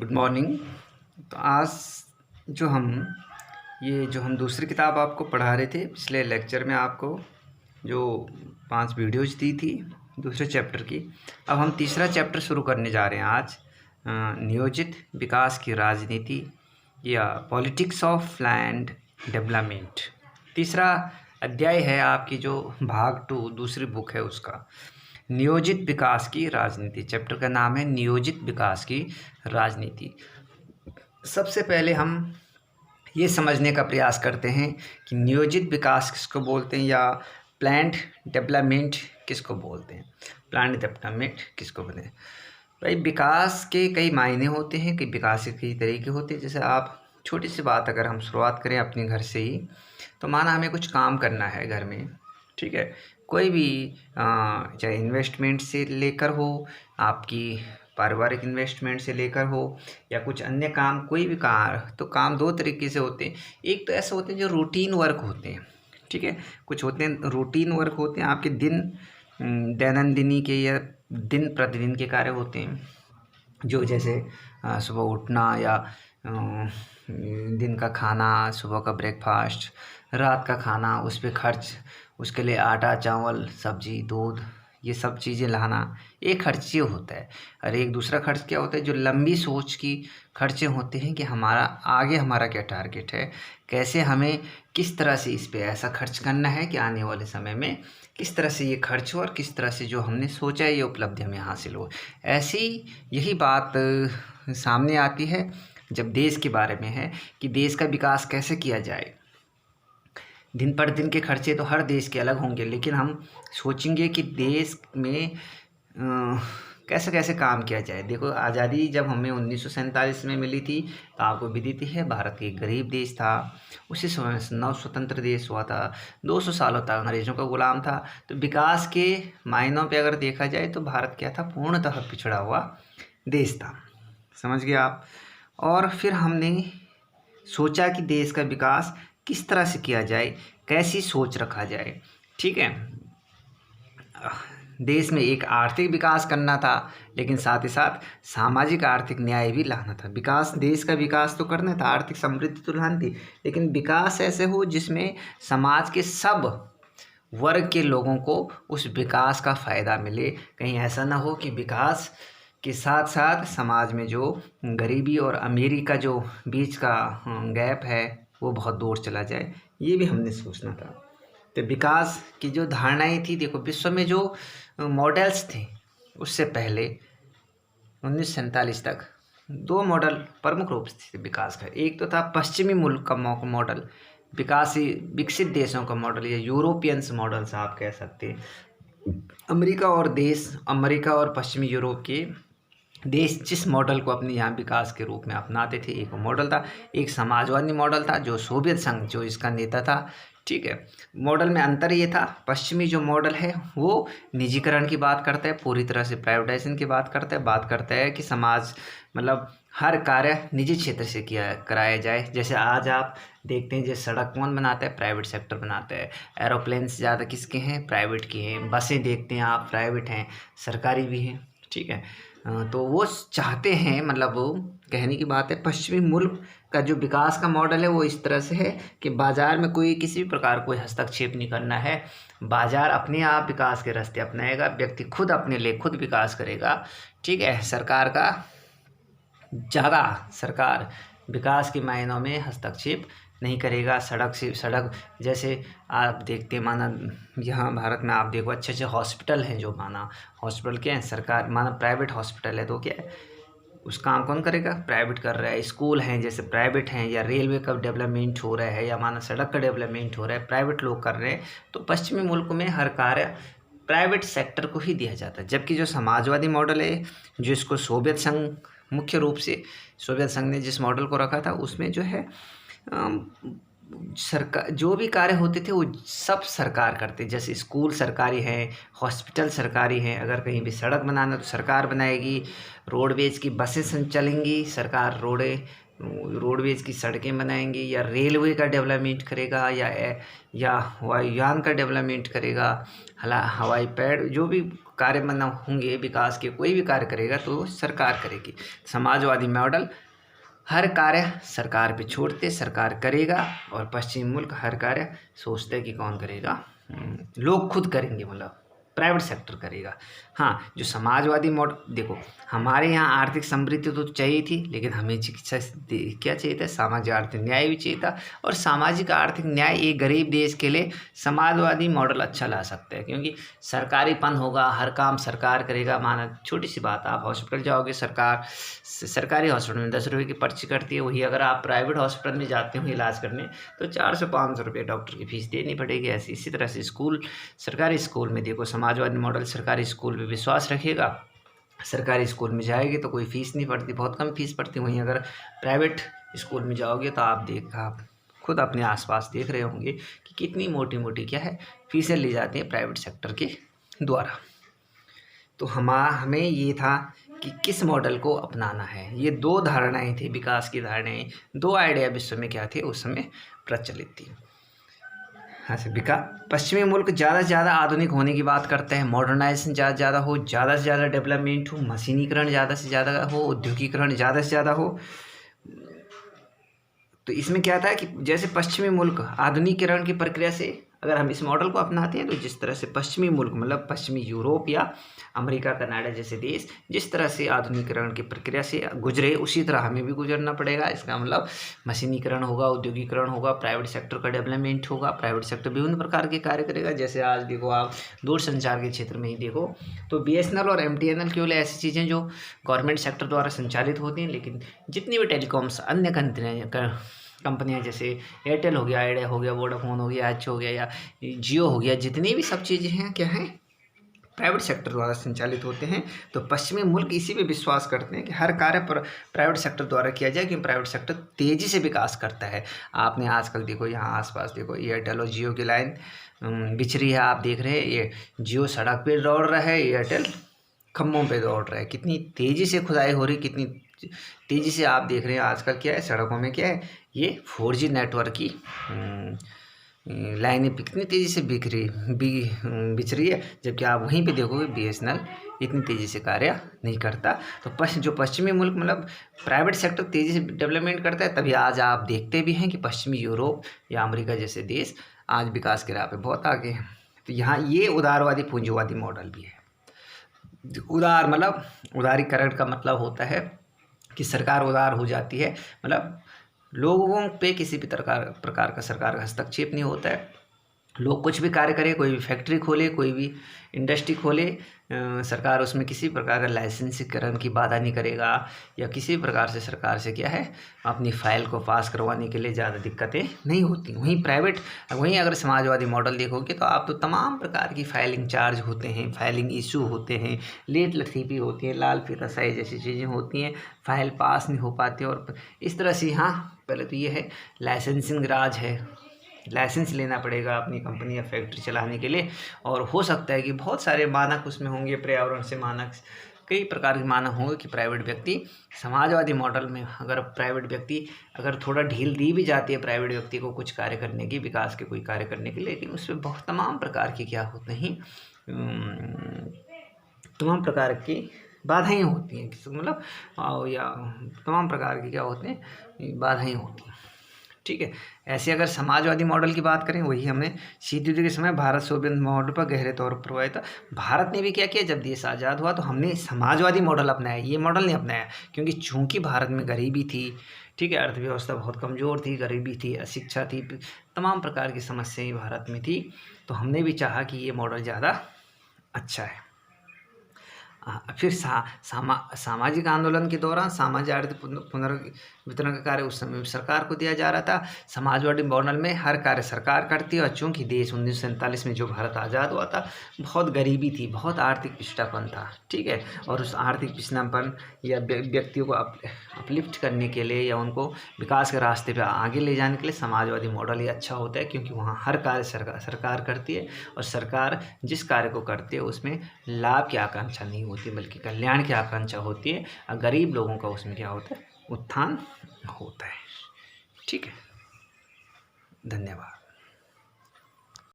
Good morning. तो आज जो हम दूसरी किताब आपको पढ़ा रहे थे पिछले लेक्चर में, आपको जो 5 वीडियोज़ दी थी दूसरे चैप्टर की, अब हम तीसरा चैप्टर शुरू करने जा रहे हैं आज। नियोजित विकास की राजनीति या पॉलिटिक्स ऑफ लैंड डेवलपमेंट, तीसरा अध्याय है आपकी जो भाग 2 दूसरी बुक है उसका। नियोजित विकास की राजनीति, चैप्टर का नाम है नियोजित विकास की राजनीति। सबसे पहले हम ये समझने का प्रयास करते हैं कि नियोजित विकास किसको बोलते हैं या प्लान्ड डेवलपमेंट किसको बोलते हैं। प्लान्ड डेवलपमेंट किसको बोलते हैं? भाई, विकास के कई मायने होते हैं, कई विकास के कई तरीके होते हैं। जैसे आप छोटी सी बात अगर हम शुरुआत करें अपने घर से ही, तो माना हमें कुछ काम करना है घर में, ठीक है, कोई भी चाहे इन्वेस्टमेंट से लेकर हो, आपकी पारिवारिक इन्वेस्टमेंट से लेकर हो, या कुछ अन्य काम, कोई भी काम, तो काम 2 तरीके से होते हैं। एक तो ऐसे होते हैं जो रूटीन वर्क होते हैं, ठीक है, कुछ होते हैं रूटीन वर्क होते हैं, आपके दैनंदिनी के या दिन प्रतिदिन के कार्य होते हैं, जो जैसे सुबह उठना या दिन का खाना, सुबह का ब्रेकफास्ट, रात का खाना, उस पे खर्च, उसके लिए आटा, चावल, सब्जी, दूध, ये सब चीज़ें लाना, एक खर्च ये होता है। और एक दूसरा खर्च क्या होता है, जो लंबी सोच की खर्चे होते हैं कि हमारा क्या टारगेट है, कैसे हमें किस तरह से इस पे ऐसा खर्च करना है कि आने वाले समय में किस तरह से ये खर्च हो और किस तरह से जो हमने सोचा है ये उपलब्धि हमें हासिल हो। ऐसी यही बात सामने आती है जब देश के बारे में है कि देश का विकास कैसे किया जाए। दिन पर दिन के खर्चे तो हर देश के अलग होंगे, लेकिन हम सोचेंगे कि देश में कैसे कैसे काम किया जाए। देखो, आज़ादी जब हमें 1947 में मिली थी, तो आपको विदित ही है, भारत एक गरीब देश था। उसी समय नव स्वतंत्र देश हुआ था, 200 सालों तक अंग्रेज़ों का गुलाम था। तो विकास के मायनों पे अगर देखा जाए तो भारत क्या था, पूर्णतः पिछड़ा हुआ देश था। समझ गए आप? और फिर हमने सोचा कि देश का विकास किस तरह से किया जाए, कैसी सोच रखा जाए, ठीक है। देश में एक आर्थिक विकास करना था, लेकिन साथ ही साथ सामाजिक आर्थिक न्याय भी लाना था। विकास, देश का विकास तो करना था, आर्थिक समृद्धि तो लानी थी, लेकिन विकास ऐसे हो जिसमें समाज के सब वर्ग के लोगों को उस विकास का फ़ायदा मिले। कहीं ऐसा ना हो कि विकास के साथ साथ समाज में जो गरीबी और अमीरी का जो बीच का गैप है वो बहुत दूर चला जाए, ये भी हमने सोचना था। तो विकास की जो धारणाएं थी, देखो विश्व में जो मॉडल्स थे उससे पहले 1947 तक 2 मॉडल प्रमुख रूप से थे विकास का। एक तो था पश्चिमी मुल्क का मॉडल, विकसित देशों का मॉडल, या यूरोपियंस मॉडल्स आप कह सकते हैं। अमेरिका और पश्चिमी यूरोप के देश जिस मॉडल को अपने यहाँ विकास के रूप में अपनाते थे, एक मॉडल था। एक समाजवादी मॉडल था जो सोवियत संघ जो इसका नेता था, ठीक है। मॉडल में अंतर ये था, पश्चिमी जो मॉडल है वो निजीकरण की बात करता है, पूरी तरह से प्राइवेटाइजेशन की बात करता है कि समाज, मतलब हर कार्य निजी क्षेत्र से कराया जाए। जैसे आज आप देखते हैं, जैसे सड़क कौन बनाता है, प्राइवेट सेक्टर बनाता है। एरोप्लेन्स ज़्यादा किसके हैं, प्राइवेट के हैं। बसें देखते हैं आप, प्राइवेट हैं, सरकारी भी हैं, ठीक है। तो वो चाहते हैं, मतलब वो कहने की बात है, पश्चिमी मुल्क का जो विकास का मॉडल है वो इस तरह से है कि बाज़ार में किसी भी प्रकार कोई हस्तक्षेप नहीं करना है। बाज़ार अपने आप विकास के रास्ते अपनाएगा, व्यक्ति खुद अपने लिए खुद विकास करेगा, ठीक है। सरकार विकास के मायनों में हस्तक्षेप नहीं करेगा। सड़क जैसे आप देखते हैं, माना यहाँ भारत में आप देखो अच्छे हॉस्पिटल हैं, जो माना हॉस्पिटल क्या है, सरकार माना प्राइवेट हॉस्पिटल है, तो क्या है, उस काम कौन करेगा, प्राइवेट कर रहा है। स्कूल हैं जैसे प्राइवेट हैं, या रेलवे का डेवलपमेंट हो रहा है, या माना सड़क का डेवलपमेंट हो रहा है, प्राइवेट लोग कर रहे हैं। तो पश्चिमी मुल्क में हर कार्य प्राइवेट सेक्टर को ही दिया जाता है। जबकि जो समाजवादी मॉडल है, जिसको सोवियत संघ, मुख्य रूप से सोवियत संघ ने जिस मॉडल को रखा था, उसमें जो है सरकार, जो भी कार्य होते थे वो सब सरकार करते। जैसे स्कूल सरकारी हैं, हॉस्पिटल सरकारी हैं, अगर कहीं भी सड़क बनाना तो सरकार बनाएगी, रोडवेज की बसें चलेंगी, सरकार रोडवेज की सड़कें बनाएंगी, या रेलवे का डेवलपमेंट करेगा, या वायुयान का डेवलपमेंट करेगा, हवाई पैड, जो भी कार्य बना होंगे विकास के, कोई भी कार्य करेगा तो सरकार करेगी। समाजवादी मॉडल हर कार्य सरकार पे छोड़ते, सरकार करेगा, और पश्चिमी मुल्क हर कार्य सोचते कि कौन करेगा, लोग खुद करेंगे, मतलब प्राइवेट सेक्टर करेगा। हाँ, जो समाजवादी मॉडल, देखो हमारे यहाँ आर्थिक समृद्धि तो चाहिए थी, लेकिन हमें चिकित्सा क्या चाहिए था, सामाजिक आर्थिक न्याय भी चाहिए था। और सामाजिक आर्थिक न्याय एक गरीब देश के लिए समाजवादी मॉडल अच्छा ला सकता है, क्योंकि सरकारीपन होगा, हर काम सरकार करेगा। माना छोटी सी बात, आप हॉस्पिटल जाओगे, सरकारी हॉस्पिटल में 10 रुपये की पर्ची कटती है, वही अगर आप प्राइवेट हॉस्पिटल में जाते हो इलाज करने तो 400-500 रुपये डॉक्टर की फीस देनी पड़ेगी। इसी तरह से सरकारी स्कूल में देखो, समाजवादी मॉडल सरकारी स्कूल में विश्वास रखेगा, सरकारी स्कूल में जाएगी तो कोई फीस नहीं पड़ती, बहुत कम फीस पड़ती। वहीं अगर प्राइवेट स्कूल में जाओगे तो आप खुद अपने आसपास देख रहे होंगे कि कितनी मोटी मोटी क्या है फीसें ली जाती हैं प्राइवेट सेक्टर के द्वारा। तो हमें ये था कि किस मॉडल को अपनाना है। ये 2 धारणाएं थी, विकास की धारणाएं, 2 आइडिया विश्व में क्या थे उस समय प्रचलित थी। हाँ सर, पश्चिमी मुल्क ज़्यादा से ज़्यादा आधुनिक होने की बात करते हैं, मॉडर्नाइजेशन ज़्यादा हो, ज़्यादा से ज़्यादा डेवलपमेंट हो, मशीनीकरण ज़्यादा से ज़्यादा हो, औद्योगिकरण ज़्यादा से ज़्यादा हो। तो इसमें क्या था कि जैसे पश्चिमी मुल्क आधुनिकीकरण की प्रक्रिया से अगर हम इस मॉडल को अपनाते हैं तो जिस तरह से पश्चिमी मुल्क मतलब पश्चिमी यूरोप या अमेरिका, कनाडा जैसे देश जिस तरह से आधुनिकीकरण की प्रक्रिया से गुजरे, उसी तरह हमें भी गुजरना पड़ेगा। इसका मतलब मशीनीकरण होगा, औद्योगिकरण होगा, प्राइवेट सेक्टर का डेवलपमेंट होगा, प्राइवेट सेक्टर विभिन्न प्रकार के कार्य करेगा। जैसे आज देखो, आप दूरसंचार के क्षेत्र में ही देखो तो BSNL और MTNL केवल ऐसी चीज़ें जो गवर्नमेंट सेक्टर द्वारा संचालित होती हैं, लेकिन जितनी भी टेलीकॉम्स अन्य कंपनियां जैसे एयरटेल हो गया, आइडिया हो गया, वोडाफोन हो गया, एच हो गया या जियो हो गया, जितनी भी सब चीज़ें हैं क्या हैं प्राइवेट सेक्टर द्वारा संचालित होते हैं। तो पश्चिमी मुल्क इसी पे विश्वास करते हैं कि हर कार्य पर प्राइवेट सेक्टर द्वारा किया जाए, क्योंकि प्राइवेट सेक्टर तेज़ी से विकास करता है। आपने आजकल देखो, यहाँ आसपास देखो, एयरटेल और जियो की लाइन बिछ रही है, आप देख रहे हैं। ये जियो सड़क पे दौड़ रहा है, एयरटेल खम्भों पे दौड़ रहा है। कितनी तेज़ी से खुदाई हो रही, कितनी तेज़ी से आप देख रहे हैं आजकल क्या है सड़कों में, क्या है ये 4G नेटवर्क की लाइनें कितनी तेज़ी से बिछ रही है, जबकि आप वहीं पे देखोगे BSNL इतनी तेज़ी से कार्य नहीं करता। तो जो पश्चिमी मुल्क मतलब प्राइवेट सेक्टर तेज़ी से डेवलपमेंट करता है, तभी आज आप देखते भी हैं कि पश्चिमी यूरोप या अमेरिका जैसे देश आज विकास के राह पे बहुत आगे हैं। तो यहाँ ये उदारवादी पूंजीवादी मॉडल भी है। उदार मतलब उदारीकरण का मतलब होता है कि सरकार उदार हो जाती है, मतलब लोगों पे किसी भी प्रकार का सरकार का हस्तक्षेप नहीं होता है। लोग कुछ भी कार्य करें, कोई भी फैक्ट्री खोले, कोई भी इंडस्ट्री खोले, सरकार उसमें किसी प्रकार का लाइसेंसीकरण की बाधा नहीं करेगा, या किसी प्रकार से सरकार से क्या है अपनी फाइल को पास करवाने के लिए ज़्यादा दिक्कतें नहीं होती। वहीं अगर समाजवादी मॉडल देखोगे तो आप तो तमाम प्रकार की फाइलिंग चार्ज होते हैं, फाइलिंग इशू होते हैं, लेट लतीफ़ी होती है, लाल फीता स्याही जैसी चीज़ें होती हैं, फाइल पास नहीं हो पाती। और इस तरह से यहाँ पहले तो ये है लाइसेंसिंग राज है, लाइसेंस लेना पड़ेगा अपनी कंपनी या फैक्ट्री चलाने के लिए। और हो सकता है कि बहुत सारे मानक उसमें होंगे, पर्यावरण से मानक, कई प्रकार के मानक होंगे कि प्राइवेट व्यक्ति समाजवादी मॉडल में अगर थोड़ा ढील दी भी जाती है प्राइवेट व्यक्ति को कुछ कार्य करने की, विकास के कोई कार्य करने के लिए, लेकिन उसमें बहुत तमाम प्रकार की क्या होते हैं, तमाम प्रकार की बाधाएँ होती हैं, मतलब या तमाम प्रकार की क्या होते हैं बाधाएँ होती हैं। ठीक है। ऐसे अगर समाजवादी मॉडल की बात करें, वही हमने शीत युद्ध के समय भारत सोवियत मॉडल पर गहरे तौर पर प्रभावित था। भारत ने भी क्या किया, जब देश आज़ाद हुआ तो हमने समाजवादी मॉडल अपनाया, ये मॉडल नहीं अपनाया, क्योंकि चूंकि भारत में गरीबी थी, ठीक है, अर्थव्यवस्था बहुत कमज़ोर थी, गरीबी थी, अशिक्षा थी, तमाम प्रकार की समस्याएं भारत में थी। तो हमने भी चाहा कि ये मॉडल ज़्यादा अच्छा है। फिर सामाजिक आंदोलन के दौरान सामाजिक आर्थिक पुनर्वितरण का कार्य उस समय सरकार को दिया जा रहा था। समाजवादी मॉडल में हर कार्य सरकार करती है, और चूँकि देश 1947 में जो भारत आज़ाद हुआ था बहुत गरीबी थी, बहुत आर्थिक पिछड़ापन था, ठीक है, और उस आर्थिक पिछड़ापन या व्यक्तियों को अपलिफ्ट करने के लिए या उनको विकास के रास्ते पर आगे ले जाने के लिए समाजवादी मॉडल ही अच्छा होता है, क्योंकि वहाँ हर कार्य सरकार करती है, और सरकार जिस कार्य को करती है उसमें लाभ की आकांक्षा नहीं होती, बल्कि कल्याण की आकांक्षा होती है, और गरीब लोगों का उसमें क्या होता है उत्थान होता है। ठीक है, धन्यवाद।